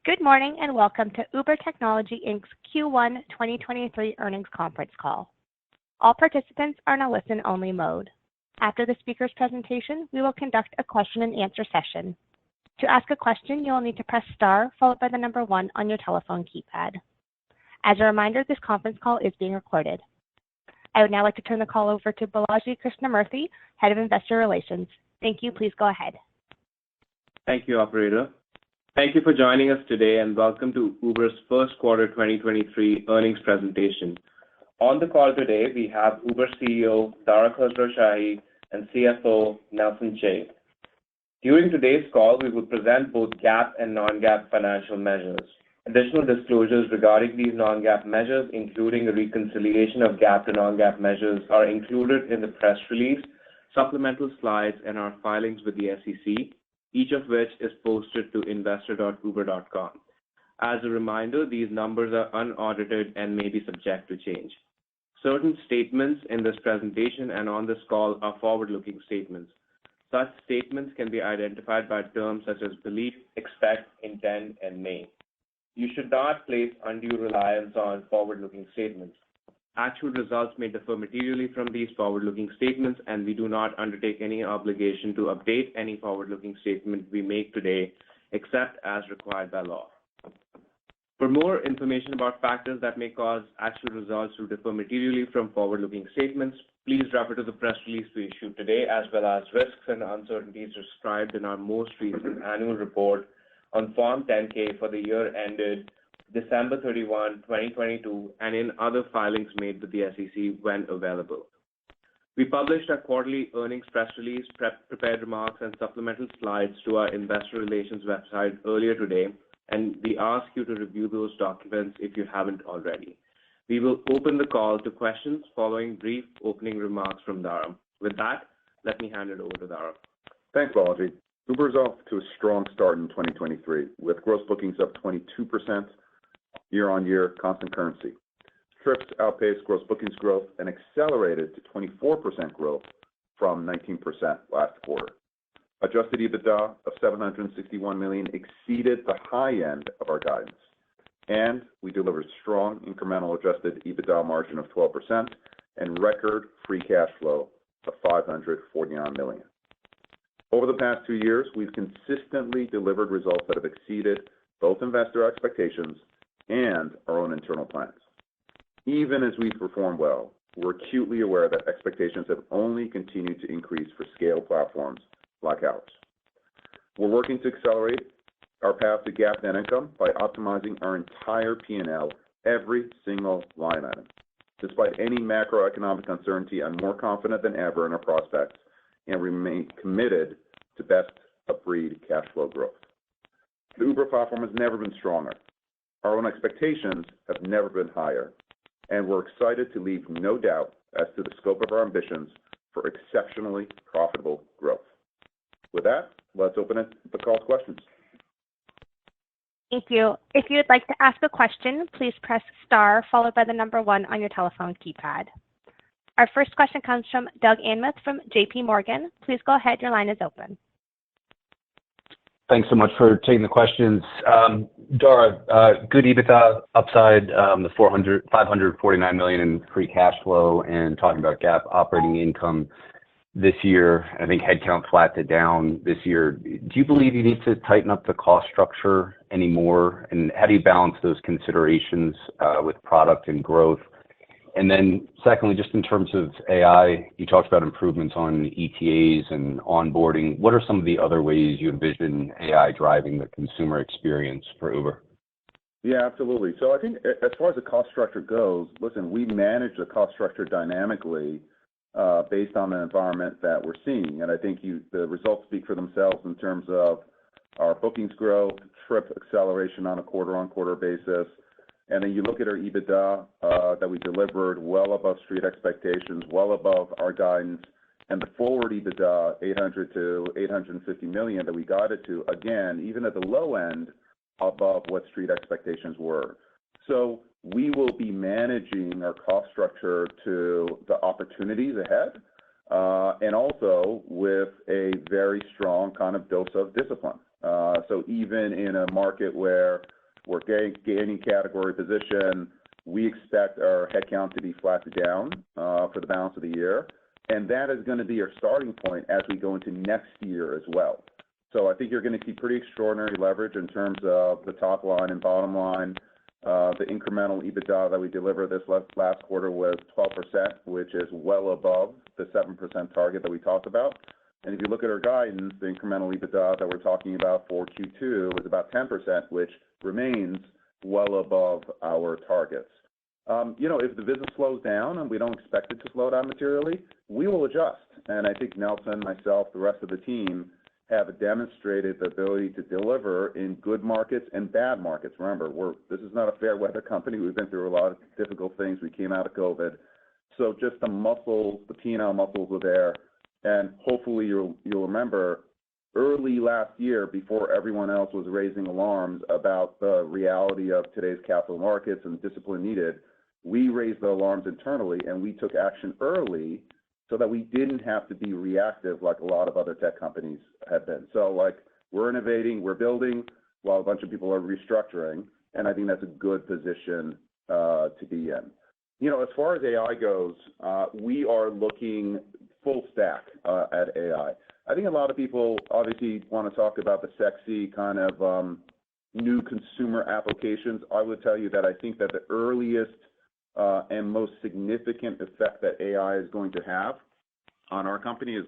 Good morning, and welcome to Uber Technology Inc.'s Q1 2023 earnings conference call. All participants are in a listen-only mode. After the speaker's presentation, we will conduct a question-and-answer session. To ask a question, you will need to press star followed by the number 1 on your telephone keypad. As a reminder, this conference call is being recorded. I would now like to turn the call over to Balaji Krishnamurthy, Head of Investor Relations. Thank you. Please go ahead. Thank you, operator. Thank you for joining us today, and welcome to Uber's first quarter 2023 earnings presentation. On the call today, we have Uber CEO, Dara Khosrowshahi, and CFO, Nelson Chai. During today's call, we will present both GAAP and non-GAAP financial measures. Additional disclosures regarding these non-GAAP measures, including a reconciliation of GAAP to non-GAAP measures, are included in the press release, supplemental slides, and our filings with the SEC, each of which is posted to investor.uber.com. As a reminder, these numbers are unaudited and may be subject to change. Certain statements in this presentation and on this call are forward-looking statements. Such statements can be identified by terms such as believe, expect, intend, and may. You should not place undue reliance on forward-looking statements. Actual results may differ materially from these forward-looking statements, and we do not undertake any obligation to update any forward-looking statement we make today, except as required by law. For more information about factors that may cause actual results to differ materially from forward-looking statements, please refer to the press release we issued today, as well as risks and uncertainties described in our most recent annual report on Form 10-K for the year ended December 31, 2022, and in other filings made with the SEC when available. We published our quarterly earnings press release, prepared remarks, and supplemental slides to our investor relations website earlier today, and we ask you to review those documents if you haven't already. We will open the call to questions following brief opening remarks from Dara. With that, let me hand it over to Dara. Thanks, Balaji. Uber's off to a strong start in 2023, with gross bookings up 22% year-on-year constant currency. Trips outpaced gross bookings growth and accelerated to 24% growth from 19% last quarter. Adjusted EBITDA of $761 million exceeded the high end of our guidance, and we delivered strong incremental adjusted EBITDA margin of 12% and record free cash flow of $549 million. Over the past 2 years, we've consistently delivered results that have exceeded both investor expectations and our own internal plans. Even as we perform well, we're acutely aware that expectations have only continued to increase for scale platforms like ours. We're working to accelerate our path to GAAP net income by optimizing our entire P&L, every single line item. Despite any macroeconomic uncertainty, I'm more confident than ever in our prospects and remain committed to best-of-breed cash flow growth. The Uber platform has never been stronger. Our own expectations have never been higher, and we're excited to leave no doubt as to the scope of our ambitions for exceptionally profitable growth. With that, let's open the call to questions. Thank you. If you would like to ask a question, please press star followed by the number 1 on your telephone keypad. Our first question comes from Doug Anmuth from J.P. Morgan. Please go ahead. Your line is open. Thanks so much for taking the questions. Dara, good EBITDA upside, the $549 million in free cash flow, and talking about GAAP operating income this year. I think headcount flat to down this year. Do you believe you need to tighten up the cost structure anymore? And how do you balance those considerations with product and growth? And then secondly, just in terms of AI, you talked about improvements on ETAs and onboarding. What are some of the other ways you envision AI driving the consumer experience for Uber? Yeah, absolutely. So I think as far as the cost structure goes, listen, we manage the cost structure dynamically based on the environment that we're seeing. And I think the results speak for themselves in terms of our bookings growth, trip acceleration on a quarter-on-quarter basis. And then you look at our EBITDA that we delivered well above street expectations, well above our guidance, and the forward EBITDA, $800 to $850 million that we guided to, again, even at the low end, above what street expectations were. So we will be managing our cost structure to the opportunities ahead. and also with a very strong kind of dose of discipline. So even in a market where we're gaining category position, we expect our headcount to be flat to down for the balance of the year. And that is going to be our starting point as we go into next year as well. So I think you're going to see pretty extraordinary leverage in terms of the top line and bottom line. The incremental EBITDA that we delivered this last quarter was 12%, which is well above the 7% target that we talked about. And if you look at our guidance, the incremental EBITDA that we're talking about for Q2 is about 10%, which remains well above our targets. If the business slows down, and we don't expect it to slow down materially, we will adjust. And I think Nelson, myself, the rest of the team have demonstrated the ability to deliver in good markets and bad markets. Remember, this is not a fair weather company. We've been through a lot of difficult things. We came out of COVID. So just the muscles, the P&L muscles were there. And hopefully you'll remember early last year, before everyone else was raising alarms about the reality of today's capital markets and discipline needed, we raised the alarms internally and we took action early so that we didn't have to be reactive like a lot of other tech companies have been. So we're innovating, we're building while a bunch of people are restructuring, and I think that's a good position to be in. As far as AI goes, we are looking full stack at AI. I think a lot of people obviously want to talk about the sexy kind of new consumer applications. I would tell you that I think that the earliest and most significant effect that AI is going to have on our company is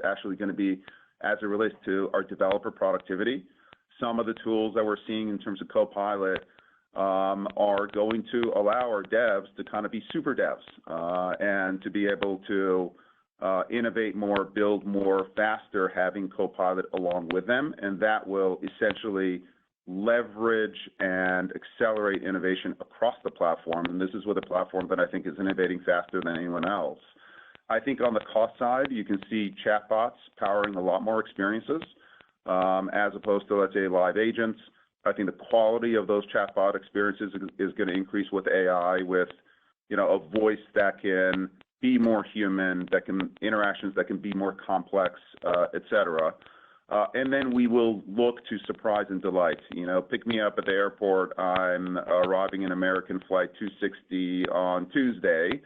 actually going to be as it relates to our developer productivity. Some of the tools that we're seeing in terms of Copilot are going to allow our devs to kind of be super devs and to be able to innovate more, build more faster, having Copilot along with them. And that will essentially leverage and accelerate innovation across the platform. And this is with a platform that I think is innovating faster than anyone else. I think on the cost side, you can see chatbots powering a lot more experiences as opposed to, let's say, live agents. I think the quality of those chatbot experiences is going to increase with AI, with a voice that can be more human, interactions that can be more complex, et cetera. And then we will look to surprise and delight. Pick me up at the airport. I'm arriving in American Flight 260 on Tuesday,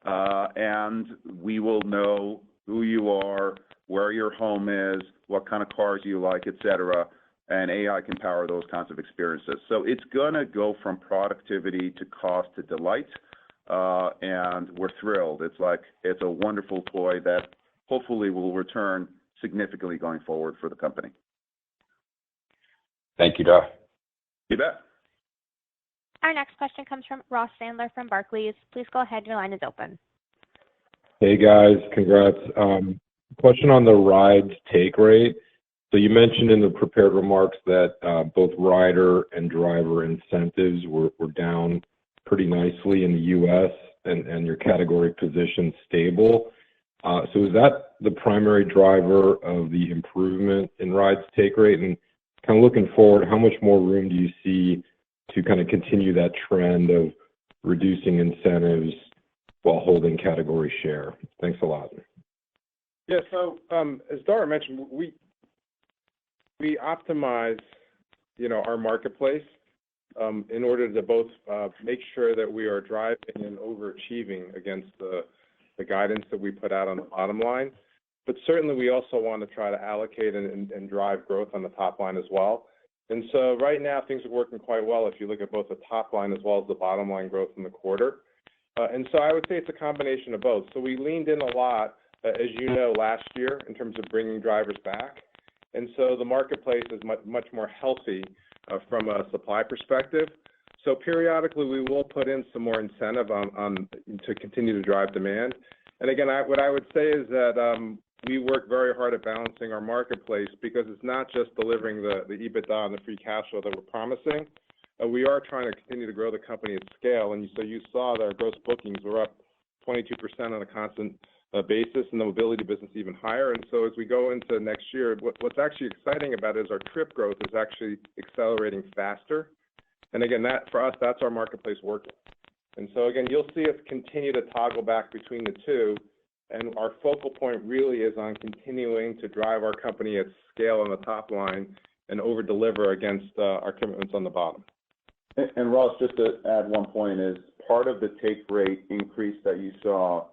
and we will know who you are, where your home is, what kind of cars you like, et cetera. And AI can power those kinds of experiences. So it's going to go from productivity to cost to delight, and we're thrilled. It's a wonderful toy that hopefully will return significantly going forward for the company. Thank you, Dar. You bet. Our next question comes from Ross Sandler from Barclays. Please go ahead. Your line is open. Hey, guys. Congrats. Question on the rides take rate. So you mentioned in the prepared remarks that both rider and driver incentives were down pretty nicely in the U.S. and your category position stable. So is that the primary driver of the improvement in rides take rate? And kind of looking forward, how much more room do you see to kind of continue that trend of reducing incentives while holding category share? Thanks a lot. Yeah, so as Dara mentioned, we optimize, our marketplace in order to both make sure that we are driving and overachieving against the guidance that we put out on the bottom line. But certainly we also want to try to allocate and drive growth on the top line as well. And so right now things are working quite well if you look at both the top line as well as the bottom line growth in the quarter. And so I would say it's a combination of both. So we leaned in a lot, as you know, last year in terms of bringing drivers back. And so the marketplace is much more healthy from a supply perspective. So periodically we will put in some more incentive on to continue to drive demand. And again, what I would say is that we work very hard at balancing our marketplace because it's not just delivering the EBITDA and the free cash flow that we're promising. We are trying to continue to grow the company at scale. And so you saw that our gross bookings were up 22% on a constant basis, and the mobility business even higher. And so as we go into next year, what's actually exciting about it is our trip growth is actually accelerating faster. And again, that for us, that's our marketplace working. And so again, you'll see us continue to toggle back between the two. And our focal point really is on continuing to drive our company at scale on the top line and over-deliver against our commitments on the bottom. And Ross, just to add one point, is part of the take rate increase that you saw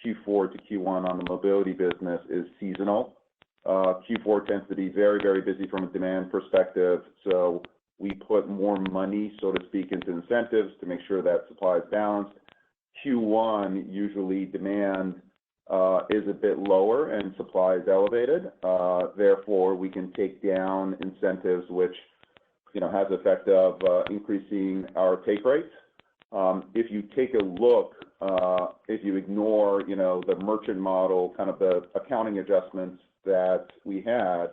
Q4 to Q1 on the mobility business is seasonal. Q4 tends to be very, very busy from a demand perspective, so we put more money, so to speak, into incentives to make sure that supply is balanced. Q1, usually demand is a bit lower and supply is elevated. Therefore, we can take down incentives, which has the effect of increasing our take rates. If you take a look, if you ignore, the merchant model, kind of the accounting adjustments that we had,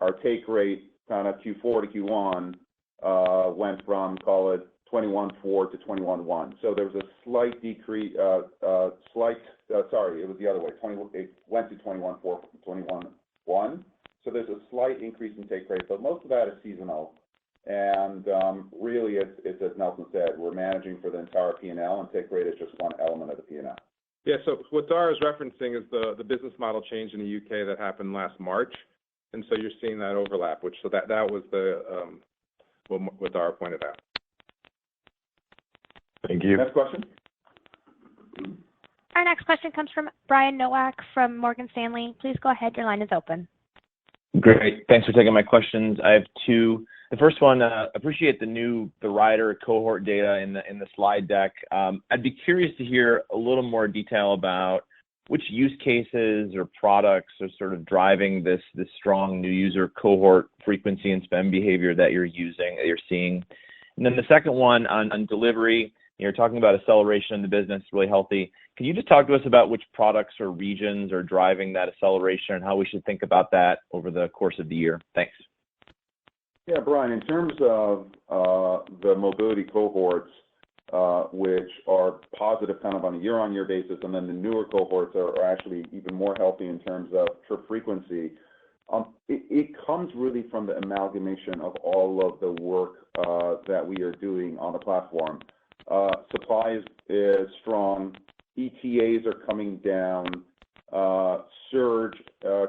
our take rate kind of Q4 to Q1 went from, call it, 21.4 to 21.1. So there was a slight decrease, sorry, it was the other way. It went to 21.4 from 21.1. So there's a slight increase in take rate, but most of that is seasonal. And really, it's as Nelson said, we're managing for the entire P&L, and take rate is just one element of the P&L. Yeah, so what Dara is referencing is the business model change in the UK that happened last March, and so you're seeing that overlap, that was what Dara pointed out. Thank you. Next question. Our next question comes from Brian Nowak from Morgan Stanley. Please go ahead. Your line is open. Great. Thanks for taking my questions. I have two. The first one, appreciate the rider cohort data in the slide deck. I'd be curious to hear a little more detail about which use cases or products are sort of driving this strong new user cohort frequency and spend behavior that you're seeing. And then the second one on delivery, you're talking about acceleration in the business, really healthy. Can you just talk to us about which products or regions are driving that acceleration and how we should think about that over the course of the year? Thanks. Yeah, Brian, in terms of the mobility cohorts, which are positive kind of on a year-on-year basis, and then the newer cohorts are actually even more healthy in terms of trip frequency, it comes really from the amalgamation of all of the work that we are doing on the platform. Supply is strong. ETAs are coming down. Surge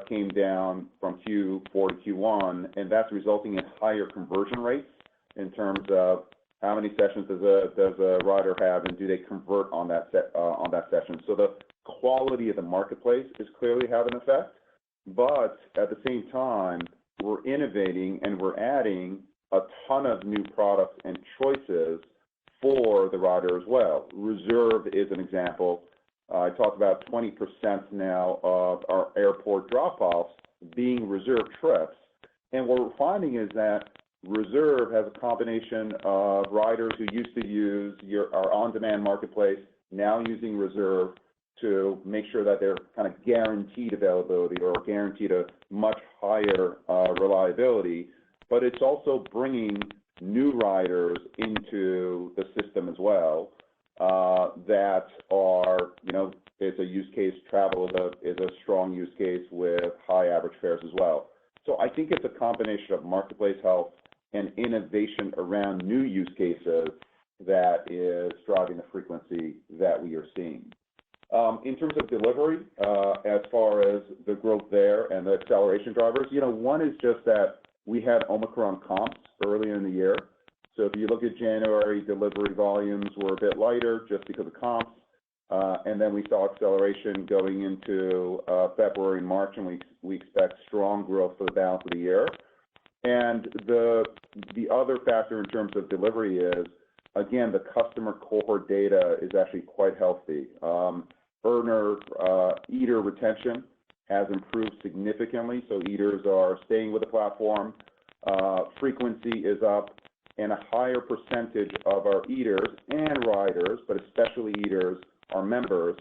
came down from Q4 to Q1, and that's resulting in higher conversion rates in terms of how many sessions does a rider have, and do they convert on that session. So the quality of the marketplace is clearly having an effect, but at the same time, we're innovating and we're adding a ton of new products and choices for the rider as well. Reserve is an example. I talked about 20% now of our airport drop-offs being reserve trips. And what we're finding is that Reserve has a combination of riders who used to use our on-demand marketplace, now using Reserve to make sure that they're kind of guaranteed availability or guaranteed a much higher reliability. But it's also bringing new riders into the system as well. That are, it's a use case. Travel is a strong use case with high average fares as well. So I think it's a combination of marketplace health and innovation around new use cases that is driving the frequency that we are seeing. In terms of delivery, as far as the growth there and the acceleration drivers, one is just that we had Omicron comps earlier in the year. So if you look at January, delivery volumes were a bit lighter just because of comps. And then we saw acceleration going into February and March, and we expect strong growth for the balance of the year. And the other factor in terms of delivery is, again, the customer cohort data is actually quite healthy. Eater retention has improved significantly, so eaters are staying with the platform. Frequency is up, and a higher percentage of our eaters and riders, but especially eaters, are members.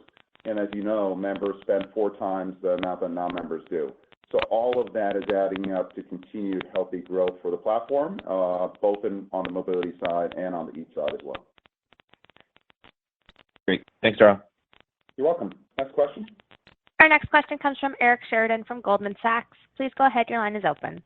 And as you know, members spend 4 times the amount that non-members do. So all of that is adding up to continued healthy growth for the platform, both on the mobility side and on the Eat side as well. Great. Thanks, Dara. You're welcome. Next question. Our next question comes from Eric Sheridan from Goldman Sachs. Please go ahead. Your line is open.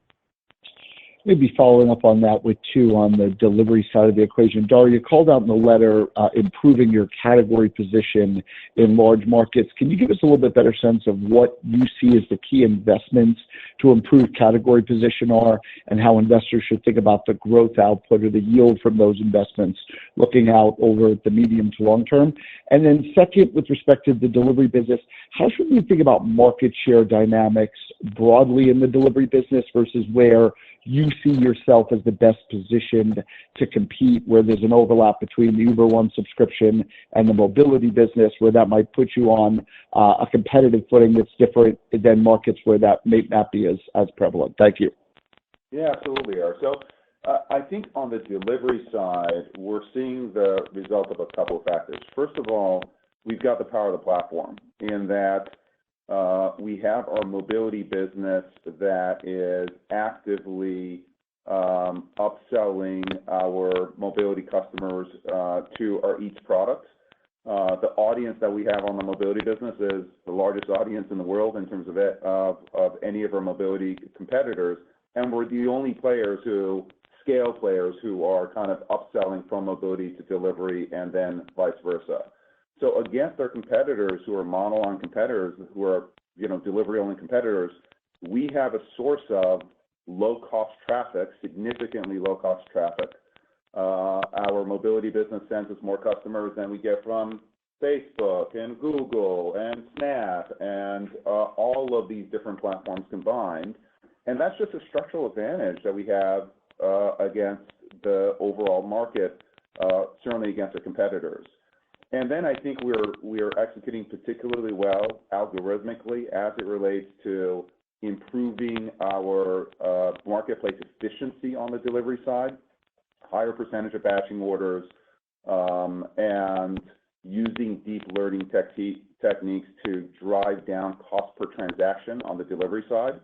maybe following up on that with two on the delivery side of the equation. Dara, you called out in the letter improving your category position in large markets. Can you give us a little bit better sense of what you see as the key investments to improve category position are, and how investors should think about the growth output or the yield from those investments looking out over the medium to long term? And then second, with respect to the delivery business, how should we think about market share dynamics broadly in the delivery business versus where you see yourself as the best positioned to compete, where there's an overlap between the Uber One subscription and the mobility business, where that might put you on a competitive footing that's different than markets where that may not be as prevalent? Thank you. Yeah, absolutely, Eric. So I think on the delivery side, we're seeing the result of a couple of factors. First of all, we've got the power of the platform in that we have our mobility business that is actively upselling our mobility customers to our Eats products. The audience that we have on the mobility business is the largest audience in the world in terms of any of our mobility competitors, and we're the only scale players who are kind of upselling from mobility to delivery and then vice versa. So against our competitors who are monoline competitors, who are delivery-only competitors, we have a source of low-cost traffic, significantly low-cost traffic. Our mobility business sends us more customers than we get from Facebook and Google and Snap and all of these different platforms combined. And that's just a structural advantage that we have against the overall market, certainly against our competitors. And then I think we're executing particularly well algorithmically as it relates to improving our marketplace efficiency on the delivery side, higher percentage of batching orders, and using deep learning techniques to drive down cost per transaction on the delivery side.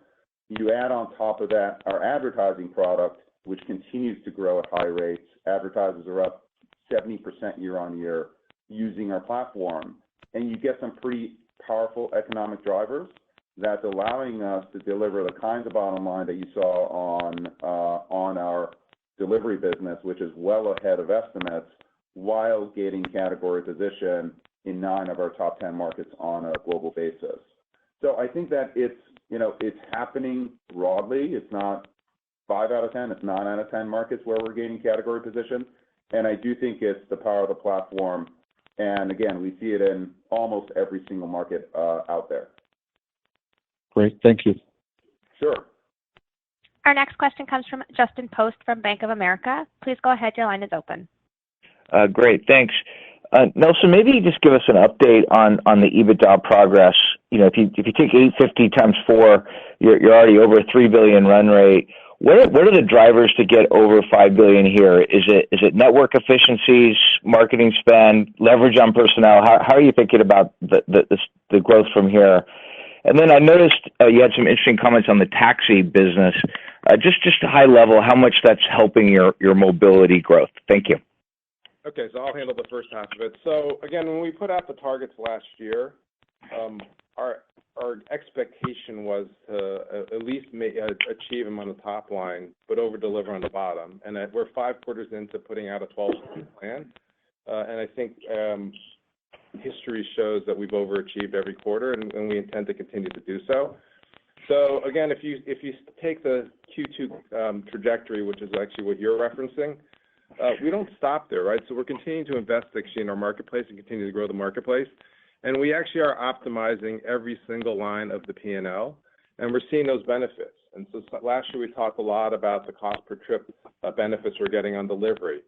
You add on top of that our advertising product, which continues to grow at high rates. Advertisers are up 70% year on year using our platform, and you get some pretty powerful economic drivers that's allowing us to deliver the kinds of bottom line that you saw on our delivery business, which is well ahead of estimates, while gaining category position in 9 of our top 10 markets on a global basis. So I think that it's happening broadly. It's not 5 out of 10, it's 9 out of 10 markets where we're gaining category position, and I do think it's the power of the platform. And again, we see it in almost every single market out there. Great, thank you. Sure. Our next question comes from Justin Post from Bank of America. Please go ahead, your line is open. Great, thanks. Nelson, maybe just give us an update on the EBITDA progress. If you take 850 times 4, you're already over a $3 billion run rate. What are the drivers to get over $5 billion here? Is it network efficiencies, marketing spend, leverage on personnel? How are you thinking about the growth from here? And then I noticed you had some interesting comments on the taxi business. Just high level, how much that's helping your mobility growth? Thank you. Okay, so I'll handle the first half of it. So again, when we put out the targets last year, our expectation was to at least achieve them on the top line, but over-deliver on the bottom. And we're 5 quarters into putting out a 12-point plan, and I think history shows that we've overachieved every quarter, and we intend to continue to do so. So again, if you take the Q2 trajectory, which is actually what you're referencing, we don't stop there, right? So we're continuing to invest actually in our marketplace and continue to grow the marketplace. And we actually are optimizing every single line of the P&L, and we're seeing those benefits. And so last year we talked a lot about the cost per trip benefits we're getting on delivery.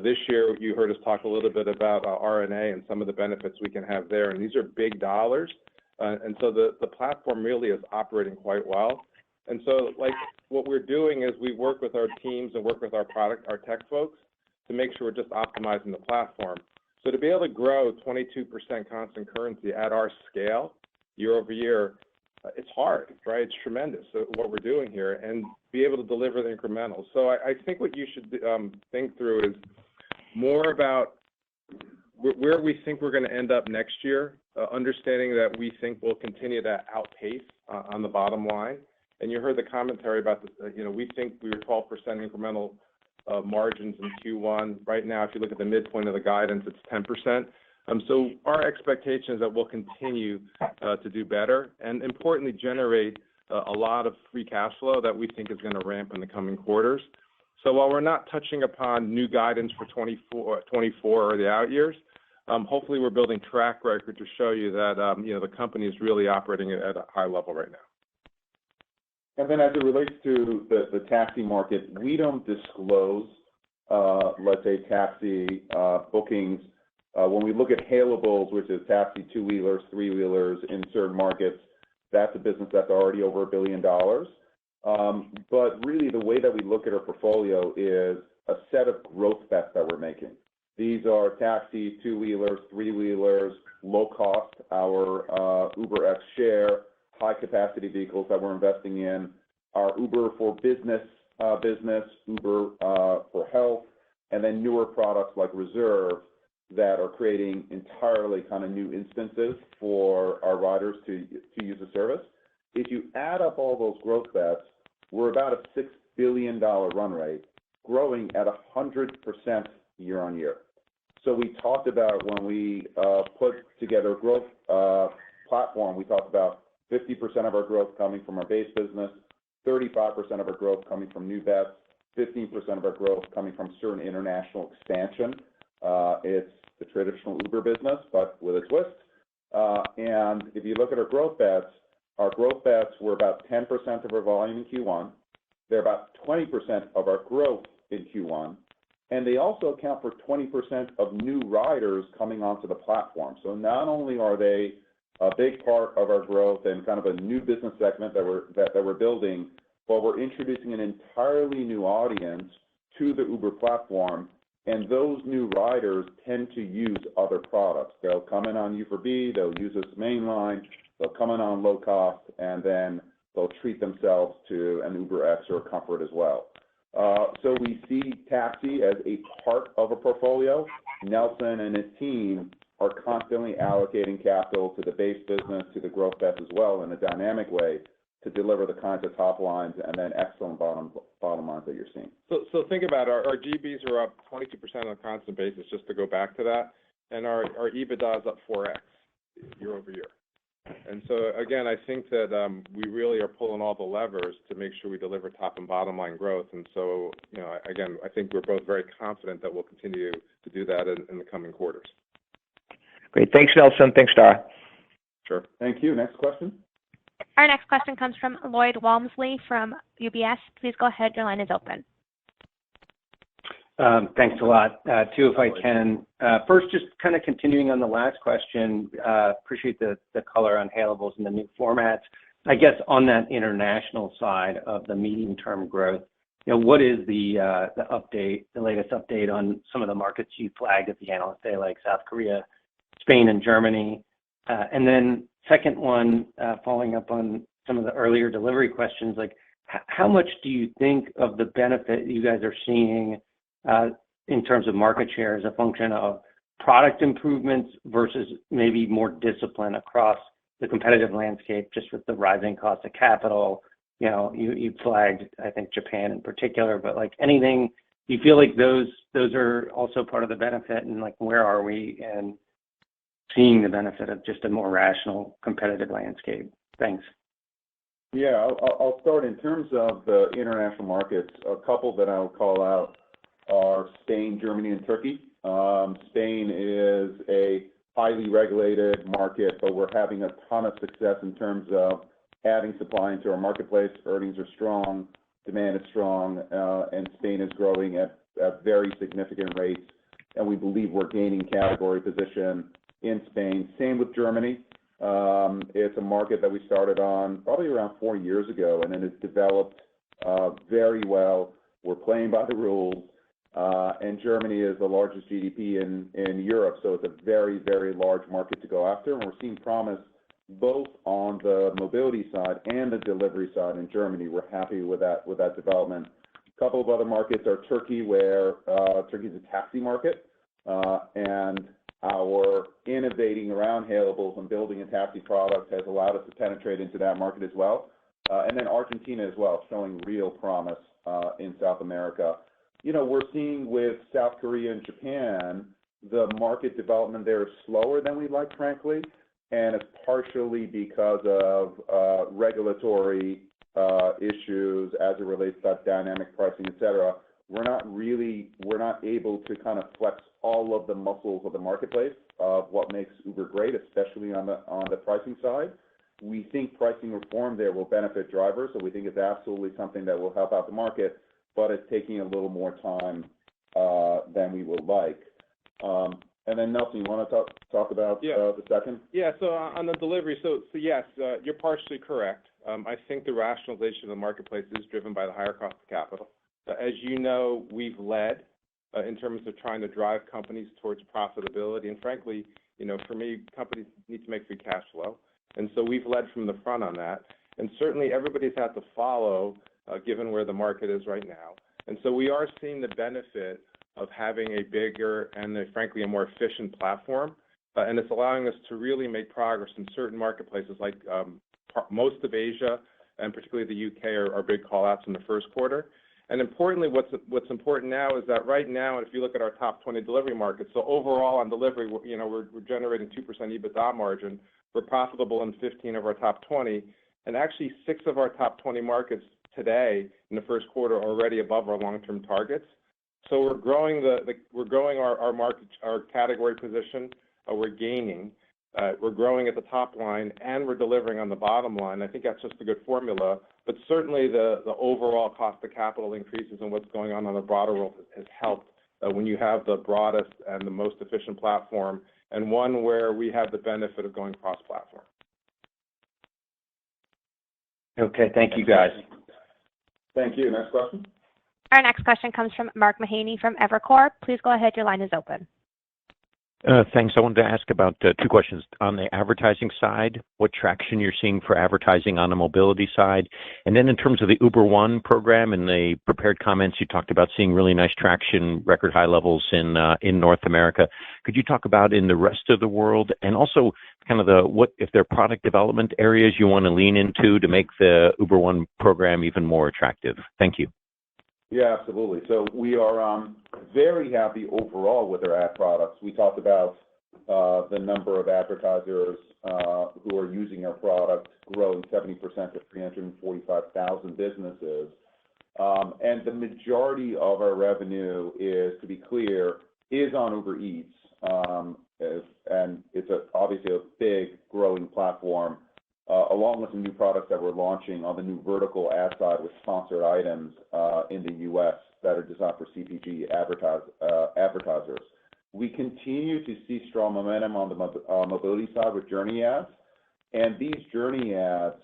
This year you heard us talk a little bit about RNA and some of the benefits we can have there, and these are big dollars. And so the platform really is operating quite well. And so like what we're doing is we work with our teams and work with our tech folks to make sure we're just optimizing the platform. So to be able to grow 22% constant currency at our scale year over year, it's hard, right? It's tremendous what we're doing here, and be able to deliver the incremental. So I think what you should think through is more about where we think we're going to end up next year, understanding that we think we'll continue to outpace on the bottom line. And you heard the commentary about we think we were 12% incremental margins in Q1. Right now, if you look at the midpoint of the guidance, it's 10%. So our expectation is that we'll continue to do better and, importantly, generate a lot of free cash flow that we think is going to ramp in the coming quarters. So while we're not touching upon new guidance for 24 or the out years, hopefully we're building track record to show you that the company is really operating at a high level right now. And then as it relates to the taxi market, we don't disclose, let's say, taxi bookings. When we look at hailables, which is taxi two-wheelers, three-wheelers in certain markets, that's a business that's already over $1 billion. But really the way that we look at our portfolio is a set of growth bets that we're making. These are taxi, two-wheelers, three-wheelers, low cost, our UberX Share, high-capacity vehicles that we're investing in, our Uber for business, Uber for health, and then newer products like Reserve that are creating entirely kind of new instances for our riders to use the service. If you add up all those growth bets, we're about a $6 billion run rate, growing at 100% year on year. So we talked about when we put together a growth platform, we talked about 50% of our growth coming from our base business, 35% of our growth coming from new bets, 15% of our growth coming from certain international expansion. It's the traditional Uber business, but with a twist. And if you look at our growth bets were about 10% of our volume in Q1. They're about 20% of our growth in Q1. And they also account for 20% of new riders coming onto the platform. So not only are they a big part of our growth and kind of a new business segment that we're building, but we're introducing an entirely new audience to the Uber platform, and those new riders tend to use other products. They'll come in on U4B, they'll use us mainline, they'll come in on low cost, and then they'll treat themselves to an UberX or a Comfort as well. So we see taxi as a part of a portfolio. Nelson and his team are constantly allocating capital to the base business, to the growth bets as well in a dynamic way to deliver the kinds of top lines and then excellent bottom lines that you're seeing. So think about our GBs are up 22% on a constant basis, just to go back to that, and our EBITDA is up 4x year over year. And so again, I think that we really are pulling all the levers to make sure we deliver top and bottom line growth. And so again, I think we're both very confident that we'll continue to do that in the coming quarters. Great. Thanks, Nelson. Thanks, Dara. Sure. Thank you. Next question. Our next question comes from Lloyd Walmsley from UBS. Please go ahead. Your line is open. Thanks a lot. Two, if I can. First, just kind of continuing on the last question, appreciate the color on hailables and the new formats. I guess on that international side of the medium-term growth, what is the latest update on some of the markets you flagged at the Analyst Day, like South Korea, Spain, and Germany? And then second one, following up on some of the earlier delivery questions, like how much do you think of the benefit you guys are seeing in terms of market share as a function of product improvements versus maybe more discipline across the competitive landscape, just with the rising cost of capital? You flagged, I think, Japan in particular, but like anything, do you feel like those are also part of the benefit, and like where are we in seeing the benefit of just a more rational competitive landscape? Thanks. Yeah, I'll start in terms of the international markets. A couple that I'll call out are Spain, Germany, and Turkey. Spain is a highly regulated market, but we're having a ton of success in terms of adding supply into our marketplace. Earnings are strong, demand is strong, and Spain is growing at very significant rates, and we believe we're gaining category position in Spain. Same with Germany. It's a market that we started on probably around 4 years ago, and it has developed very well. We're playing by the rules. And Germany is the largest GDP in Europe, so it's a very, very large market to go after. And we're seeing promise both on the mobility side and the delivery side in Germany. We're happy with that development. A couple of other markets are Turkey, where Turkey is a taxi market, and our innovating around hailables and building a taxi product has allowed us to penetrate into that market as well. And then Argentina as well, showing real promise in South America. We're seeing with South Korea and Japan, the market development there is slower than we'd like, frankly, and it's partially because of regulatory issues as it relates to dynamic pricing, et cetera. We're not able to kind of flex all of the muscles of the marketplace of what makes Uber great, especially on the pricing side. We think pricing reform there will benefit drivers, so we think it's absolutely something that will help out the market, but it's taking a little more time than we would like. And then Nelson, you want to talk about the second? Yeah. So on the delivery, so yes, you're partially correct. I think the rationalization of the marketplace is driven by the higher cost of capital. As you know, we've led in terms of trying to drive companies towards profitability, and frankly, for me, companies need to make free cash flow, and so we've led from the front on that. And certainly, everybody's had to follow, given where the market is right now. And so we are seeing the benefit of having a bigger and, frankly, a more efficient platform. And it's allowing us to really make progress in certain marketplaces like most of Asia and particularly the UK are big call-outs in the first quarter. And importantly, what's important now is that right now, if you look at our top 20 delivery markets, so overall on delivery, we're generating 2% EBITDA margin. We're profitable in 15 of our top 20, and actually 6 of our top 20 markets today in the first quarter are already above our long-term targets. So we're growing our market, our category position. We're gaining. We're growing at the top line, and we're delivering on the bottom line. I think that's just a good formula. But certainly the overall cost of capital increases and what's going on the broader world has helped when you have the broadest and the most efficient platform, and one where we have the benefit of going cross-platform. Okay, thank you, guys. Thank you. Next question. Our next question comes from Mark Mahaney from Evercore. Please go ahead. Your line is open. Thanks. I wanted to ask about 2 questions. On the advertising side, what traction you're seeing for advertising on the mobility side? And then in terms of the Uber One program, in the prepared comments, you talked about seeing really nice traction, record high levels in North America. Could you talk about in the rest of the world? And also kind of what if there are product development areas you want to lean into to make the Uber One program even more attractive? Thank you. Yeah, absolutely. So we are very happy overall with our ad products. We talked about the number of advertisers who are using our product growing 70% to 345,000 businesses. And the majority of our revenue is, to be clear, is on Uber Eats. And it's obviously a big growing platform, along with some new products that we're launching on the new vertical ad side with sponsored items in the U.S. that are designed for CPG advertisers. We continue to see strong momentum on the mobility side with journey ads, and these journey ads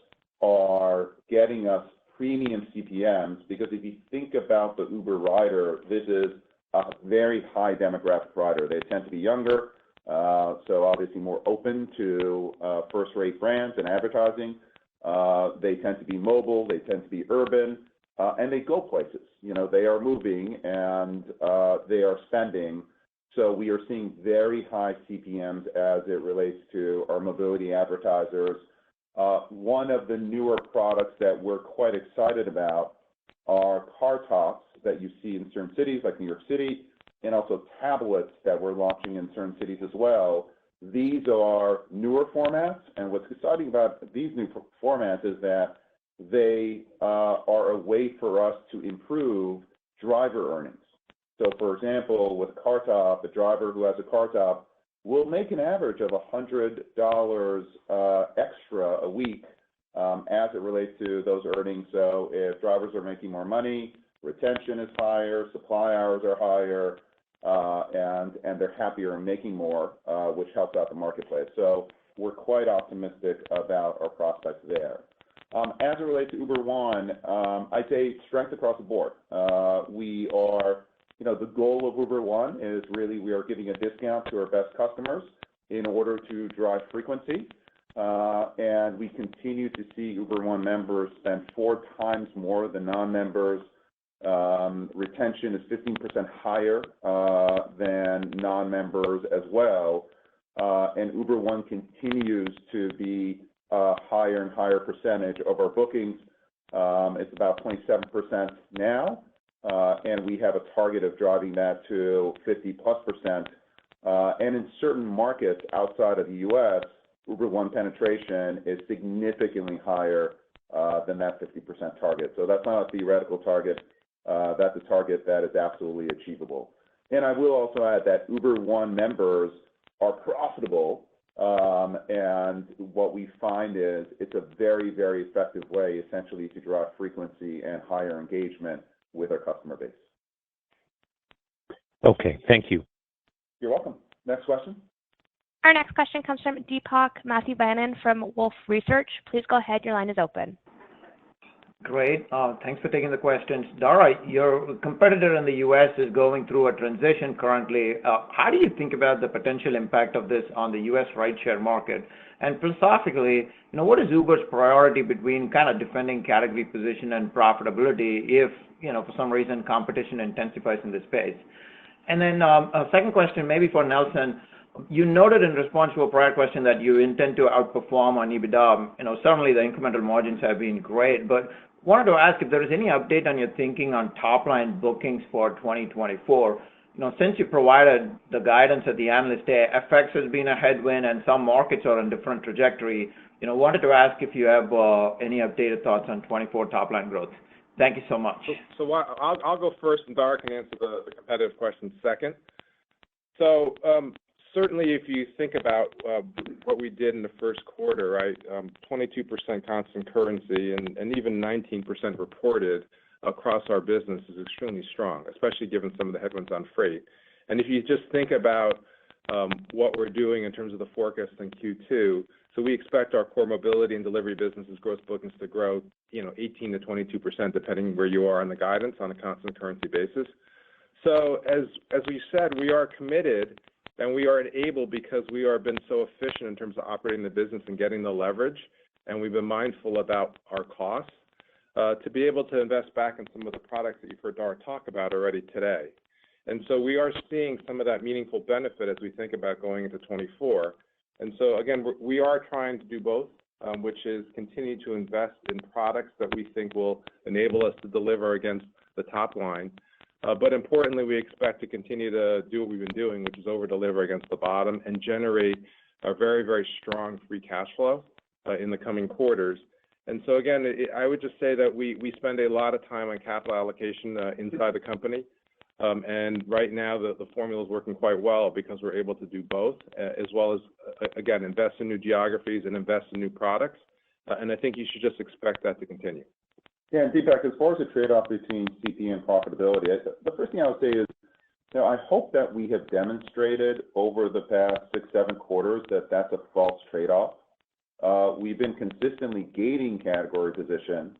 are getting us premium CPMs because if you think about the Uber rider, this is a very high demographic rider. They tend to be younger, so obviously more open to first-rate brands and advertising. They tend to be mobile, they tend to be urban, and they go places. They are moving and they are spending. So we are seeing very high CPMs as it relates to our mobility advertisers. One of the newer products that we're quite excited about are car tops that you see in certain cities like New York City, and also tablets that we're launching in certain cities as well. These are newer formats, and what's exciting about these new formats is that they are a way for us to improve driver earnings. So, for example, with a car top, a driver who has a car top will make an average of $100 extra a week as it relates to those earnings. So if drivers are making more money, retention is higher, supply hours are higher, and they're happier and making more, which helps out the marketplace. So we're quite optimistic about our prospects there. As it relates to Uber One, I'd say strength across the board. We are, the goal of Uber One is really we are giving a discount to our best customers in order to drive frequency. And we continue to see Uber One members spend 4 times more than non-members. Retention is 15% higher than non-members as well. And Uber One continues to be a higher and higher percentage of our bookings. It's about 27% now, and we have a target of driving that to 50+%. And in certain markets outside of the U.S., Uber One penetration is significantly higher than that 50% target. So that's not a theoretical target. That's a target that is absolutely achievable. And I will also add that Uber One members are profitable, and what we find is it's a very, very effective way, essentially, to drive frequency and higher engagement with our customer base. Okay, thank you. You're welcome. Next question. Our next question comes from Deepak Mathivanan from Wolfe Research. Please go ahead. Your line is open. Great. Thanks for taking the questions. Dara, your competitor in the U.S. is going through a transition currently. How do you think about the potential impact of this on the U.S. rideshare market? And philosophically, what is Uber's priority between kind of defending category position and profitability if, for some reason, competition intensifies in this space? And then a second question, maybe for Nelson. You noted in response to a prior question that you intend to outperform on EBITDA. Certainly the incremental margins have been great, but wanted to ask if there is any update on your thinking on top-line bookings for 2024. Since you provided the guidance at the Analyst Day, FX has been a headwind and some markets are on different trajectory. Wanted to ask if you have any updated thoughts on 24 top-line growth. Thank you so much. So I'll go first, and Dara can answer the competitive question second. So certainly, if you think about what we did in the first quarter, right, 22% constant currency and even 19% reported across our business is extremely strong, especially given some of the headwinds on freight. And if you just think about what we're doing in terms of the forecast in Q2, so we expect our core mobility and delivery businesses gross bookings to grow, 18 to 22%, depending where you are on the guidance on a constant currency basis. So as we said, we are committed and we are enabled because we are been so efficient in terms of operating the business and getting the leverage, and we've been mindful about our costs to be able to invest back in some of the products that you've heard Dara talk about already today. And so we are seeing some of that meaningful benefit as we think about going into 24. And so again, we are trying to do both, which is continue to invest in products that we think will enable us to deliver against the top line. But importantly, we expect to continue to do what we've been doing, which is over-deliver against the bottom and generate a very, very strong free cash flow in the coming quarters. And so again, I would just say that we spend a lot of time on capital allocation inside the company. And right now, the formula is working quite well because we're able to do both, as well as, again, invest in new geographies and invest in new products. And I think you should just expect that to continue. Yeah, and Deepak, as far as the trade-off between CP and profitability, the first thing I would say is, I hope that we have demonstrated over the past 6-7 quarters that that's a false trade-off. We've been consistently gaining category position,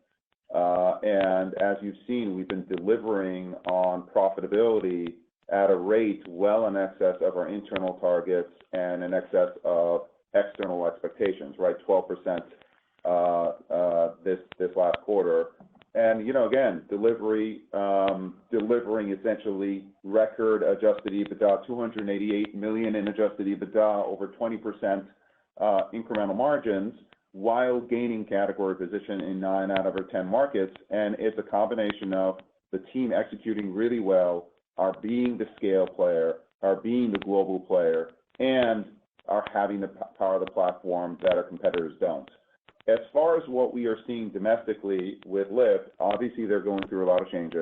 and as you've seen, we've been delivering on profitability at a rate well in excess of our internal targets and in excess of external expectations, right? 12% this last quarter. And, again, delivering essentially record adjusted EBITDA, $288 million in adjusted EBITDA, over 20% incremental margins, while gaining category position in 9 out of our 10 markets. And it's a combination of the team executing really well, our being the scale player, our being the global player, and our having the power of the platform that our competitors don't. As far as what we are seeing domestically with Lyft, obviously they're going through a lot of changes.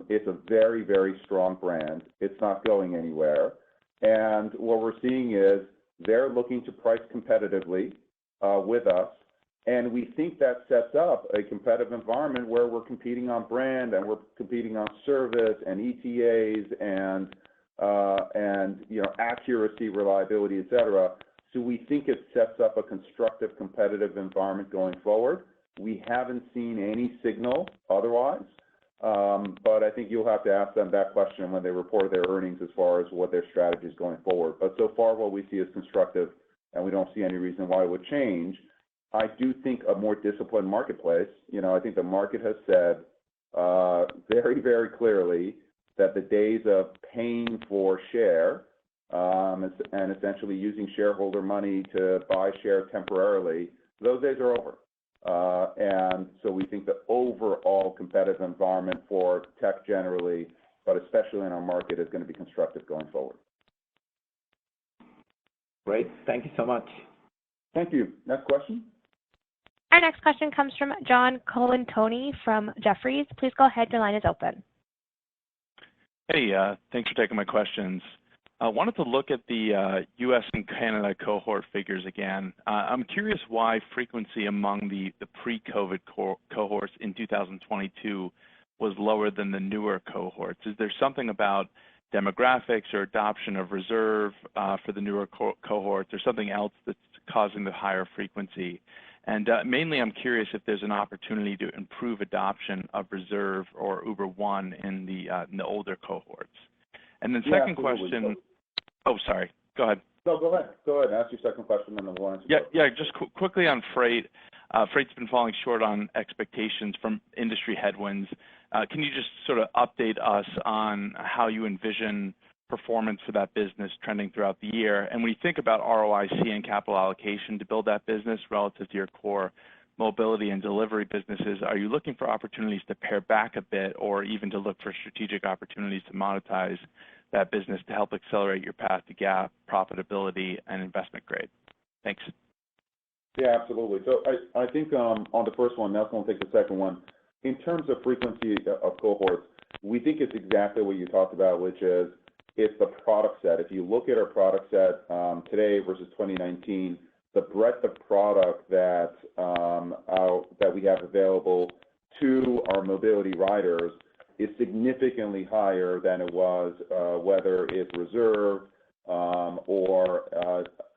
It's a very, very strong brand. It's not going anywhere. And what we're seeing is they're looking to price competitively with us. And we think that sets up a competitive environment where we're competing on brand and we're competing on service and ETAs and accuracy, reliability, et cetera. So we think it sets up a constructive, competitive environment going forward. We haven't seen any signal otherwise, but I think you'll have to ask them that question when they report their earnings as far as what their strategy is going forward. But so far, what we see is constructive, and we don't see any reason why it would change. I do think a more disciplined marketplace. I think the market has said very, very clearly that the days of paying for share and essentially using shareholder money to buy share temporarily, those days are over. And so we think the overall competitive environment for tech generally, but especially in our market, is going to be constructive going forward. Great. Thank you so much. Thank you. Next question. Our next question comes from John Colantuoni from Jefferies. Please go ahead. Your line is open. Hey, thanks for taking my questions. I wanted to look at the U.S. and Canada cohort figures again. I'm curious why frequency among the pre-COVID cohorts in 2022 was lower than the newer cohorts. Is there something about demographics or adoption of reserve for the newer cohorts, or something else that's causing the higher frequency? And mainly, I'm curious if there's an opportunity to improve adoption of reserve or Uber One in the older cohorts. And then second question. Oh, sorry. Go ahead. No, go ahead. Go ahead. Ask your second question, and then we'll answer. Yeah. Just quickly on freight. Freight's been falling short on expectations from industry headwinds. Can you just sort of update us on how you envision performance for that business trending throughout the year? And when you think about ROIC and capital allocation to build that business relative to your core mobility and delivery businesses, are you looking for opportunities to pare back a bit, or even to look for strategic opportunities to monetize that business to help accelerate your path to GAAP profitability and investment grade? Thanks. Yeah, absolutely. So I think on the first one, Nelson will take the second one. In terms of frequency of cohorts, we think it's exactly what you talked about, which is it's the product set. If you look at our product set today versus 2019, the breadth of product that we have available to our mobility riders is significantly higher than it was, whether it's Reserve or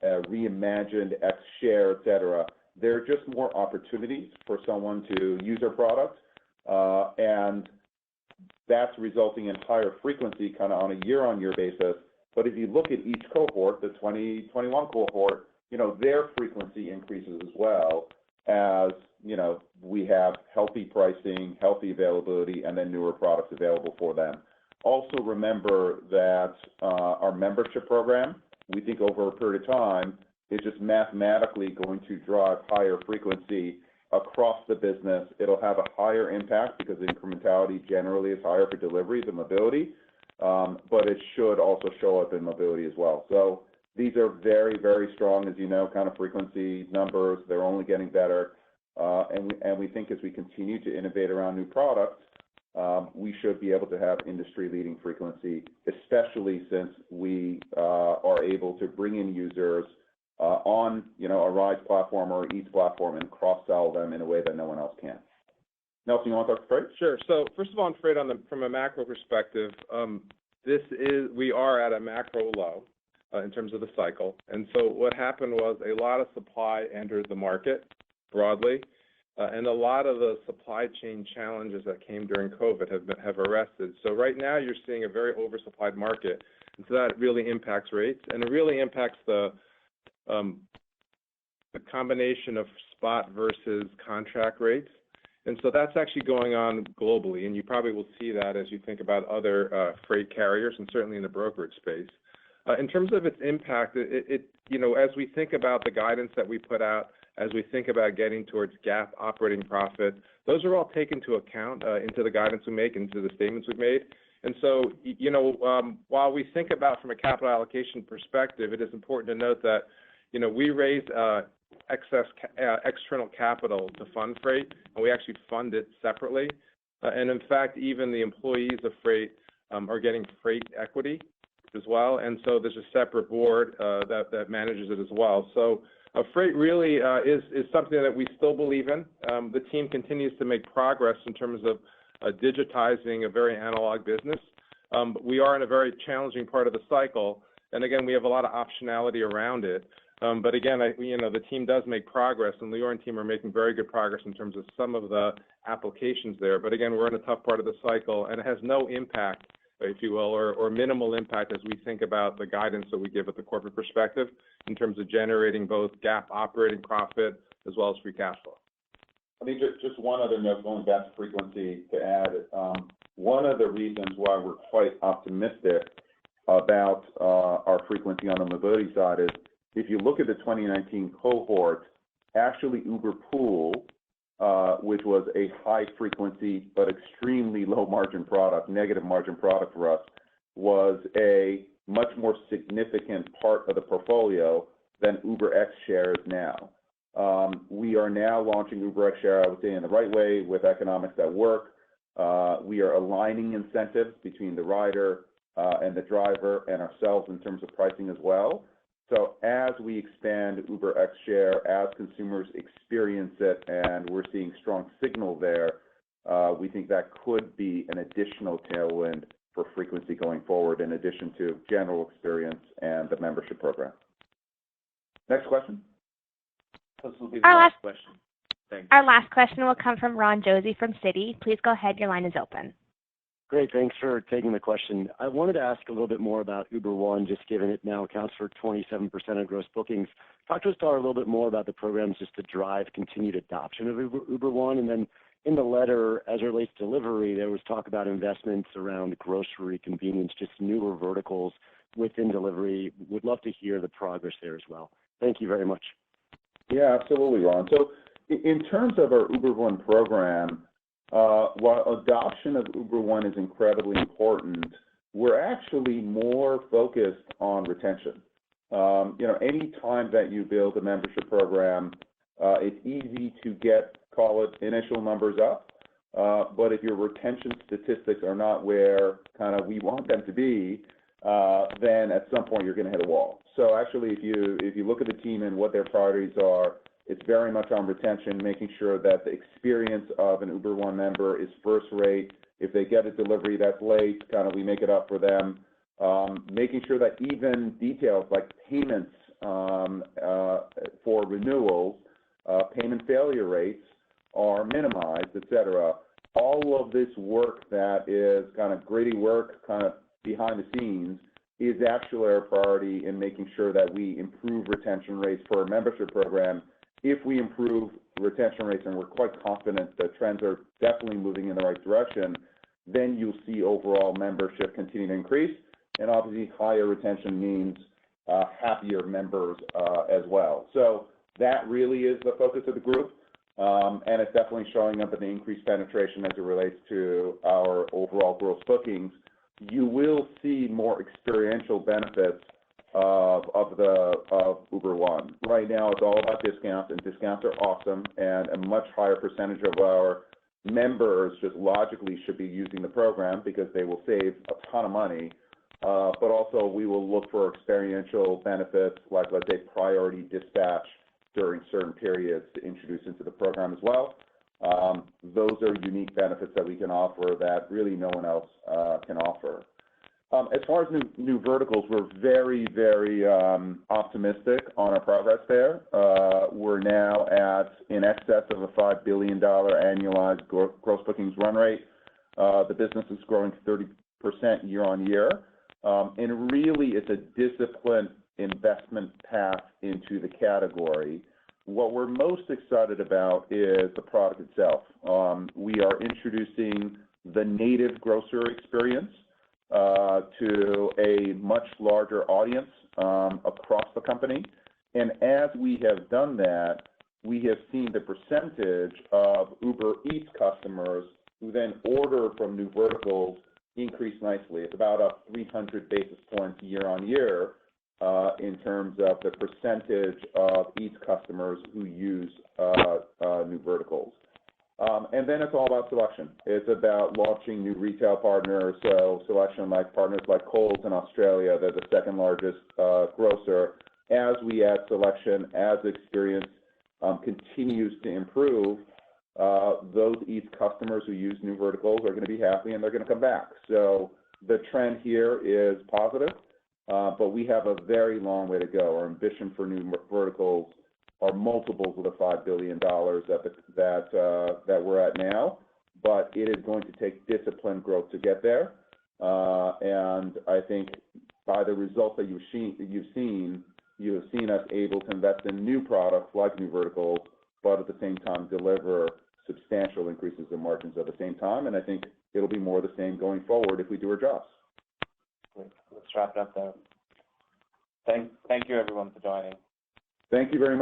reimagined X Share, et cetera. There are just more opportunities for someone to use our product, and that's resulting in higher frequency kind of on a year-on-year basis. But if you look at each cohort, the 2021 cohort, their frequency increases as well, as we have healthy pricing, healthy availability, and then newer products available for them. Also remember that our membership program, we think over a period of time, is just mathematically going to drive higher frequency across the business. It'll have a higher impact because the incrementality generally is higher for delivery than mobility, but it should also show up in mobility as well. So these are very, very strong, as you know, kind of frequency numbers. They're only getting better. And we think as we continue to innovate around new products, we should be able to have industry-leading frequency, especially since we are able to bring in users on a Rides platform or Eats platform and cross-sell them in a way that no one else can. Nelson, you want to talk freight? Sure. So first of all, on freight, from a macro perspective, we are at a macro low in terms of the cycle. And so what happened was a lot of supply entered the market broadly, and a lot of the supply chain challenges that came during COVID have arrested. So right now you're seeing a very oversupplied market, and so that really impacts rates, and it really impacts the combination of spot versus contract rates. And so that's actually going on globally, and you probably will see that as you think about other freight carriers, and certainly in the brokerage space. In terms of its impact, as we think about the guidance that we put out, as we think about getting towards GAAP operating profit, those are all taken into account into the guidance we make, into the statements we've made. And so, while we think about from a capital allocation perspective, it is important to note that, we raised excess external capital to fund freight, and we actually fund it separately. And in fact, even the employees of freight are getting freight equity as well. And so there's a separate board that manages it as well. So freight really is something that we still believe in. The team continues to make progress in terms of digitizing a very analog business. We are in a very challenging part of the cycle, and again, we have a lot of optionality around it. But again, the team does make progress, and Lior and team are making very good progress in terms of some of the applications there. But again, we're in a tough part of the cycle, and it has no impact, if you will, or minimal impact as we think about the guidance that we give at the corporate perspective in terms of generating both GAAP operating profit as well as free cash flow. I mean, just one other note, going back to frequency to add. One of the reasons why we're quite optimistic about our frequency on the mobility side is if you look at the 2019 cohort, actually Uber Pool which was a high frequency but extremely low margin product, negative margin product for us, was a much more significant part of the portfolio than UberX Share is now. We are now launching UberX Share, I would say, in the right way with economics that work. We are aligning incentives between the rider and the driver and ourselves in terms of pricing as well. So as we expand UberX Share, as consumers experience it, and we're seeing strong signal there, we think that could be an additional tailwind for frequency going forward, in addition to general experience and the membership program. Next question. This will be the last question. Thanks. Our last question will come from Ron Josey from Citi. Please go ahead. Your line is open. Great. Thanks for taking the question. I wanted to ask a little bit more about Uber One, just given it now accounts for 27% of gross bookings. Talk to us, Dara, a little bit more about the programs just to drive continued adoption of Uber One. And then in the letter, as it relates to delivery, there was talk about investments around grocery, convenience, just newer verticals within delivery. Would love to hear the progress there as well. Thank you very much. Yeah, absolutely, Ron. So in terms of our Uber One program, while adoption of Uber One is incredibly important, we're actually more focused on retention. Any time that you build a membership program, it's easy to get, call it, initial numbers up. But if your retention statistics are not where kind of we want them to be, then at some point you're going to hit a wall. So actually, if you look at the team and what their priorities are, it's very much on retention, making sure that the experience of an Uber One member is first rate. If they get a delivery that's late, kind of we make it up for them. Making sure that even details like payments for renewals, payment failure rates are minimized, et cetera. All of this work that is kind of gritty work, kind of behind the scenes, is actually our priority in making sure that we improve retention rates for our membership program. If we improve retention rates, and we're quite confident that trends are definitely moving in the right direction, then you'll see overall membership continue to increase. And obviously, higher retention means happier members as well. So that really is the focus of the group, and it's definitely showing up in the increased penetration as it relates to our overall gross bookings. You will see more experiential benefits of Uber One. Right now, it's all about discounts, and discounts are awesome, and a much higher percentage of our members just logically should be using the program because they will save a ton of money. But also, we will look for experiential benefits, like, let's say, priority dispatch during certain periods to introduce into the program as well. Those are unique benefits that we can offer that really no one else can offer. As far as new verticals, we're very, very optimistic on our progress there. We're now at in excess of a $5 billion annualized gross bookings run rate. The business is growing 30% year on year. And really, it's a disciplined investment path into the category. What we're most excited about is the product itself. We are introducing the native grocer experience to a much larger audience across the company. And as we have done that, we have seen the percentage of Uber Eats customers who then order from new verticals increase nicely. It's about a 300 basis points year on year in terms of the percentage of Eats customers who use new verticals. And then it's all about selection. It's about launching new retail partners, so selection like partners like Coles in Australia. They're the second largest grocer. As we add selection, as the experience continues to improve, those Eats customers who use new verticals are going to be happy and they're going to come back. So the trend here is positive, but we have a very long way to go. Our ambition for new verticals are multiples of the $5 billion that we're at now, but it is going to take disciplined growth to get there. And I think by the results that you have seen us able to invest in new products like new verticals, but at the same time deliver substantial increases in margins at the same time. And I think it'll be more of the same going forward if we do our jobs. Let's wrap it up there. Thank you, everyone, for joining. Thank you very much.